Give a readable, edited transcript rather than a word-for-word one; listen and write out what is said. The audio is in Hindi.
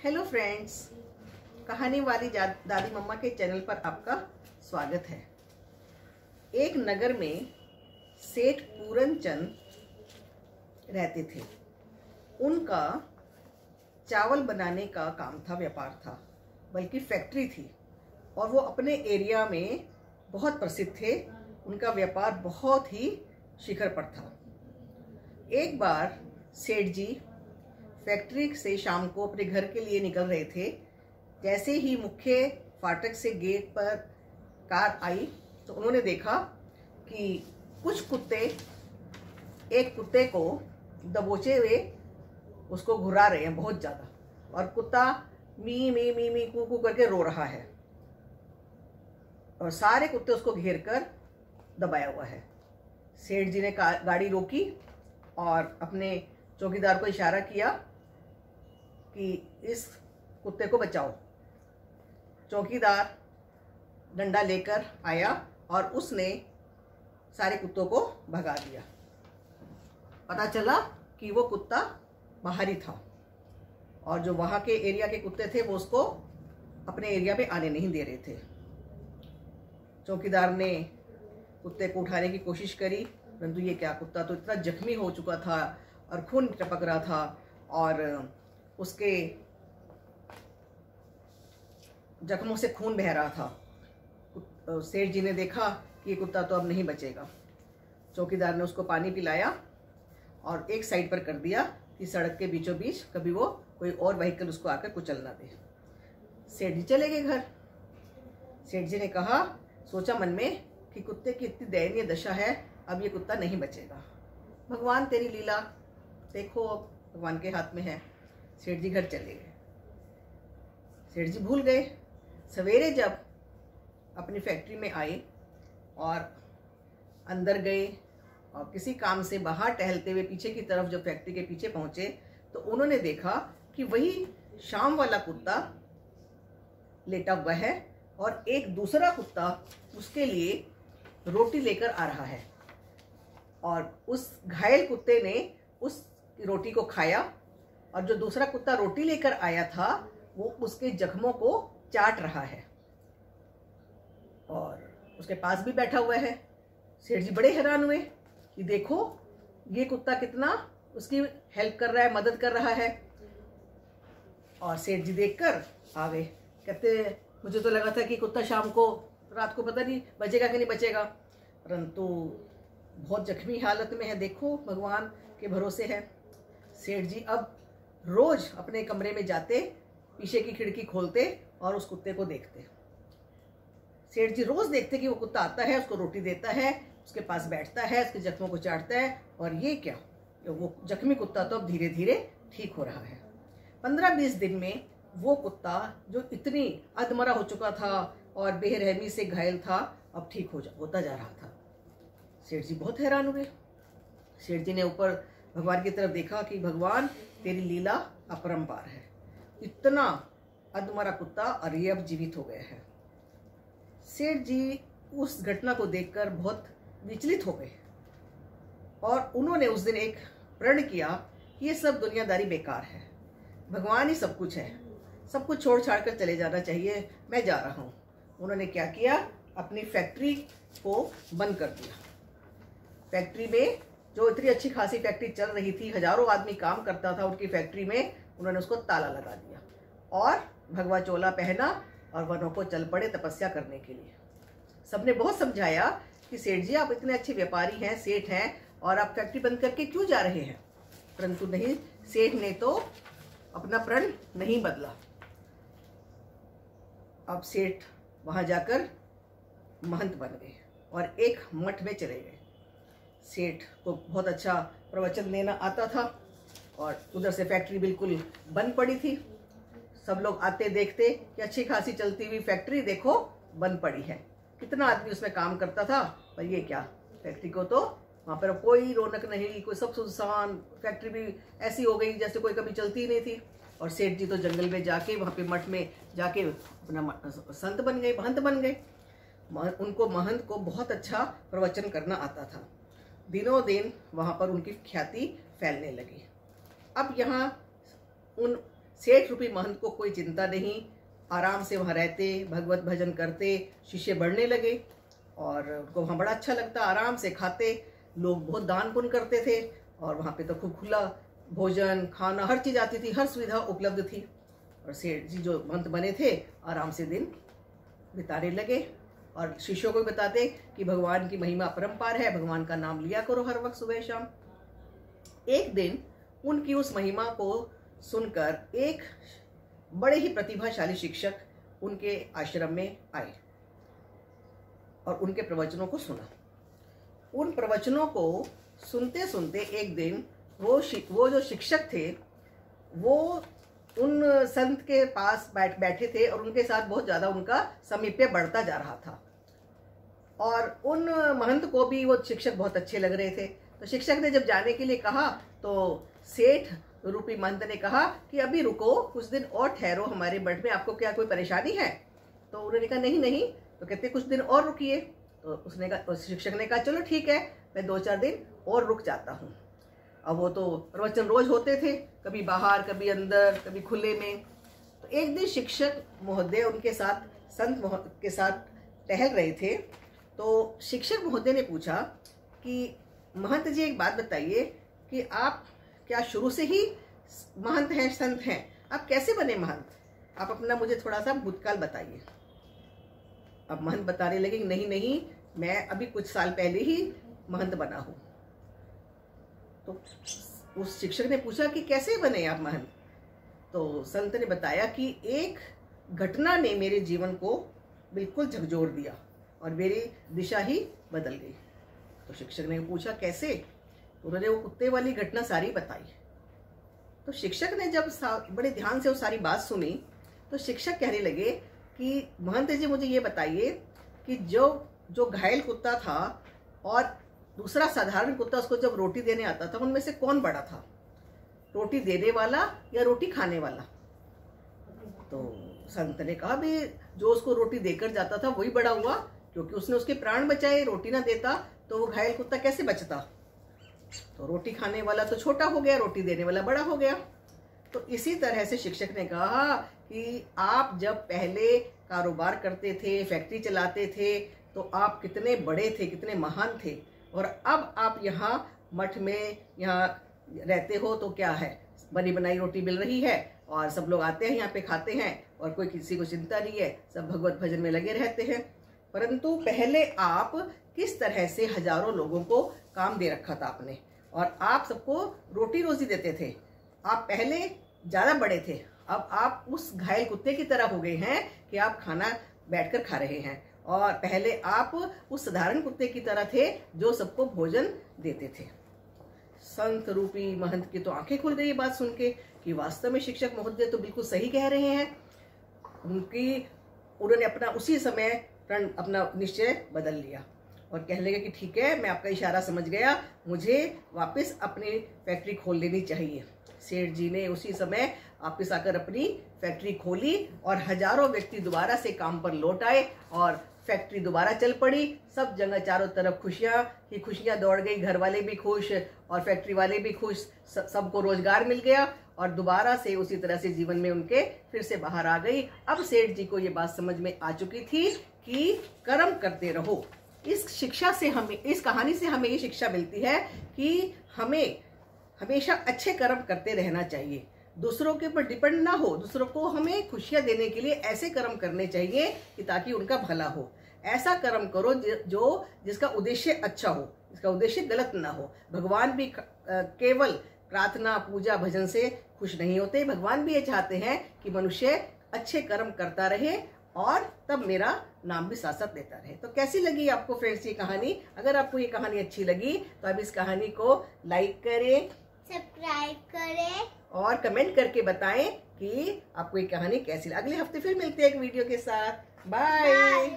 हेलो फ्रेंड्स, कहानी वाली दादी मम्मा के चैनल पर आपका स्वागत है। एक नगर में सेठ पूरन चंद रहते थे। उनका चावल बनाने का काम था, व्यापार था, बल्कि फैक्ट्री थी और वो अपने एरिया में बहुत प्रसिद्ध थे। उनका व्यापार बहुत ही शिखर पर था। एक बार सेठ जी फैक्ट्री से शाम को अपने घर के लिए निकल रहे थे। जैसे ही मुख्य फाटक से गेट पर कार आई तो उन्होंने देखा कि कुछ कुत्ते एक कुत्ते को दबोचे हुए उसको घुरा रहे हैं बहुत ज़्यादा, और कुत्ता मी मी मी मी कू कू करके रो रहा है और सारे कुत्ते उसको घेर कर दबाया हुआ है। सेठ जी ने गाड़ी रोकी और अपने चौकीदार को इशारा किया कि इस कुत्ते को बचाओ। चौकीदार डंडा लेकर आया और उसने सारे कुत्तों को भगा दिया। पता चला कि वो कुत्ता बाहरी था और जो वहाँ के एरिया के कुत्ते थे वो उसको अपने एरिया में आने नहीं दे रहे थे। चौकीदार ने कुत्ते को उठाने की कोशिश करी, परंतु ये क्या, कुत्ता तो इतना जख्मी हो चुका था और खून टपक रहा था और उसके जख्मों से खून बह रहा था। सेठ जी ने देखा कि ये कुत्ता तो अब नहीं बचेगा। चौकीदार ने उसको पानी पिलाया और एक साइड पर कर दिया कि सड़क के बीचों बीच कभी वो कोई और व्हीकल उसको आकर कुचल ना दे। सेठ जी चले गए घर। सेठ जी ने कहा, सोचा मन में कि कुत्ते की इतनी दयनीय दशा है, अब ये कुत्ता नहीं बचेगा। भगवान तेरी लीला देखो, अब भगवान के हाथ में है। सेठ जी घर चले गए। सेठ जी भूल गए। सवेरे जब अपनी फैक्ट्री में आए और अंदर गए और किसी काम से बाहर टहलते हुए पीछे की तरफ जब फैक्ट्री के पीछे पहुंचे तो उन्होंने देखा कि वही शाम वाला कुत्ता लेटा हुआ है और एक दूसरा कुत्ता उसके लिए रोटी लेकर आ रहा है और उस घायल कुत्ते ने उस रोटी को खाया और जो दूसरा कुत्ता रोटी लेकर आया था वो उसके जख्मों को चाट रहा है और उसके पास भी बैठा हुआ है। सेठ जी बड़े हैरान हुए कि देखो ये कुत्ता कितना उसकी हेल्प कर रहा है, मदद कर रहा है। और सेठ जी देखकर आ गए। कहते, मुझे तो लगा था कि कुत्ता शाम को रात को पता नहीं बचेगा कि नहीं बचेगा, परंतु बहुत जख्मी हालत में है, देखो भगवान के भरोसे है। सेठ जी अब रोज अपने कमरे में जाते, पीछे की खिड़की खोलते और उस कुत्ते को देखते। सेठ जी रोज देखते कि वो कुत्ता आता है, उसको रोटी देता है, उसके पास बैठता है, उसके जख्मों को चाटता है और ये क्या, वो जख्मी कुत्ता तो अब धीरे धीरे ठीक हो रहा है। 15-20 दिन में वो कुत्ता जो इतनी अधमरा हो चुका था और बेरहमी से घायल था, अब ठीक होता जा रहा था। सेठ जी बहुत हैरान हुए। सेठ जी ने ऊपर भगवान की तरफ देखा कि भगवान तेरी लीला अपरंपार है, इतना अधमरा कुत्ता और ये अब जीवित हो गया है। सेठ जी उस घटना को देखकर बहुत विचलित हो गए और उन्होंने उस दिन एक प्रण किया कि ये सब दुनियादारी बेकार है, भगवान ही सब कुछ है, सब कुछ छोड़ छाड़ कर चले जाना चाहिए, मैं जा रहा हूँ। उन्होंने क्या किया, अपनी फैक्ट्री को बंद कर दिया। फैक्ट्री में जो इतनी अच्छी खासी फैक्ट्री चल रही थी, हजारों आदमी काम करता था उनकी फैक्ट्री में, उन्होंने उसको ताला लगा दिया और भगवा चोला पहना और वनों को चल पड़े तपस्या करने के लिए। सबने बहुत समझाया कि सेठ जी आप इतने अच्छे व्यापारी हैं, सेठ हैं, और आप फैक्ट्री बंद करके क्यों जा रहे हैं, परंतु नहीं, सेठ ने तो अपना प्रण नहीं बदला। अब सेठ वहां जाकर महंत बन गए और एक मठ में चले गए। सेठ को बहुत अच्छा प्रवचन देना आता था और उधर से फैक्ट्री बिल्कुल बंद पड़ी थी। सब लोग आते देखते कि अच्छी खासी चलती हुई फैक्ट्री देखो बंद पड़ी है, कितना आदमी उसमें काम करता था, पर ये क्या, फैक्ट्री को तो वहाँ पर कोई रौनक नहीं, कोई सब सुनसान, फैक्ट्री भी ऐसी हो गई जैसे कोई कभी चलती ही नहीं थी। और सेठ जी तो जंगल में जाके वहाँ पे मठ में जाके अपना संत बन गए, महंत बन गए। उनको महंत को बहुत अच्छा प्रवचन करना आता था। दिनों दिन वहाँ पर उनकी ख्याति फैलने लगी। अब यहाँ उन सेठ रूपी महंत को कोई चिंता नहीं, आराम से वहाँ रहते, भगवत भजन करते, शिष्य बढ़ने लगे और उनको वहाँ बड़ा अच्छा लगता, आराम से खाते, लोग बहुत दान पुण्य करते थे और वहाँ पे तो खूब खुला भोजन खाना हर चीज़ आती थी, हर सुविधा उपलब्ध थी। और सेठ जी जो महंत बने थे आराम से दिन बिताने लगे और शिष्यों को भी बताते कि भगवान की महिमा अपरंपार है, भगवान का नाम लिया करो हर वक्त सुबह शाम। एक दिन उनकी उस महिमा को सुनकर एक बड़े ही प्रतिभाशाली शिक्षक उनके आश्रम में आए और उनके प्रवचनों को सुना। उन प्रवचनों को सुनते सुनते एक दिन वो जो शिक्षक थे वो उन संत के पास बैठे थे और उनके साथ बहुत ज़्यादा उनका समीप्य बढ़ता जा रहा था और उन महंत को भी वो शिक्षक बहुत अच्छे लग रहे थे। तो शिक्षक ने जब जाने के लिए कहा तो सेठ रूपी महंत ने कहा कि अभी रुको, कुछ दिन और ठहरो हमारे मठ में, आपको क्या कोई परेशानी है? तो उन्होंने कहा नहीं नहीं। तो कहते कुछ दिन और रुकिए। तो उसने कहा, शिक्षक ने कहा चलो ठीक है, मैं 2-4 दिन और रुक जाता हूँ। अब वो तो प्रवचन रोज होते थे, कभी बाहर कभी अंदर कभी खुले में। तो एक दिन शिक्षक महोदय उनके साथ संत के साथ टहल रहे थे। तो शिक्षक महोदय ने पूछा कि महंत जी एक बात बताइए कि आप क्या शुरू से ही महंत हैं, संत हैं? आप कैसे बने महंत? आप अपना मुझे थोड़ा सा भूतकाल बताइए। अब महंत बताने लगे नहीं नहीं, मैं अभी कुछ साल पहले ही महंत बना हूँ। तो उस शिक्षक ने पूछा कि कैसे बने आप महंत? तो संत ने बताया कि एक घटना ने मेरे जीवन को बिल्कुल झकझोर दिया और मेरी दिशा ही बदल गई। तो शिक्षक ने पूछा कैसे? उन्होंने वो कुत्ते वाली घटना सारी बताई। तो शिक्षक ने जब बड़े ध्यान से वो सारी बात सुनी तो शिक्षक कहने लगे कि महंत जी मुझे ये बताइए कि जो घायल कुत्ता था और दूसरा साधारण कुत्ता उसको जब रोटी देने आता था, उनमें से कौन बड़ा था, रोटी देने वाला या रोटी खाने वाला? तो संत ने कहा भी जो उसको रोटी देकर जाता था वही बड़ा हुआ, क्योंकि उसने उसके प्राण बचाए। रोटी ना देता तो वो घायल कुत्ता कैसे बचता? तो रोटी खाने वाला तो छोटा हो गया, रोटी देने वाला बड़ा हो गया। तो इसी तरह से शिक्षक ने कहा कि आप जब पहले कारोबार करते थे, फैक्ट्री चलाते थे, तो आप कितने बड़े थे, कितने महान थे, और अब आप यहाँ मठ में यहाँ रहते हो तो क्या है, बनी बनाई रोटी मिल रही है और सब लोग आते हैं यहाँ पे खाते हैं और कोई किसी को चिंता नहीं है, सब भगवत भजन में लगे रहते हैं। परंतु पहले आप किस तरह से हजारों लोगों को काम दे रखा था आपने, और आप सबको रोटी रोजी देते थे। आप पहले ज़्यादा बड़े थे, अब आप उस घायल कुत्ते की तरह हो गए हैं कि आप खाना बैठकर खा रहे हैं, और पहले आप उस साधारण कुत्ते की तरह थे जो सबको भोजन देते थे। संत रूपी महंत की तो आंखें खुल गई बात सुन के कि वास्तव में शिक्षक महोदय तो बिल्कुल सही कह रहे हैं। उन्होंने अपना उसी समय अपना निश्चय बदल लिया और कहने लगे कि ठीक है, मैं आपका इशारा समझ गया, मुझे वापस अपनी फैक्ट्री खोल लेनी चाहिए। सेठ जी ने उसी समय वापस आकर अपनी फैक्ट्री खोली और हजारों व्यक्ति दोबारा से काम पर लौट आए और फैक्ट्री दोबारा चल पड़ी। सब जगह चारों तरफ खुशियाँ ही खुशियाँ दौड़ गई, घर वाले भी खुश और फैक्ट्री वाले भी खुश, सबको रोजगार मिल गया और दोबारा से उसी तरह से जीवन में उनके फिर से बाहर आ गई। अब सेठ जी को ये बात समझ में आ चुकी थी कि कर्म करते रहो। इस शिक्षा से हमें, इस कहानी से हमें ये शिक्षा मिलती है कि हमें हमेशा अच्छे कर्म करते रहना चाहिए, दूसरों के ऊपर डिपेंड ना हो, दूसरों को हमें खुशियां देने के लिए ऐसे कर्म करने चाहिए कि ताकि उनका भला हो। ऐसा कर्म करो जिसका उद्देश्य अच्छा हो, जिसका उद्देश्य गलत ना हो। भगवान भी केवल प्रार्थना पूजा भजन से खुश नहीं होते, भगवान भी ये चाहते हैं कि मनुष्य अच्छे कर्म करता रहे और तब मेरा नाम भी साथ साथ लेता रहे। तो कैसी लगी आपको फ्रेंड्स ये कहानी? अगर आपको ये कहानी अच्छी लगी तो आप इस कहानी को लाइक करें, सब्सक्राइब करें और कमेंट करके बताएं कि आपको ये कहानी कैसी लगी। अगले हफ्ते फिर मिलते हैं एक वीडियो के साथ। बाय।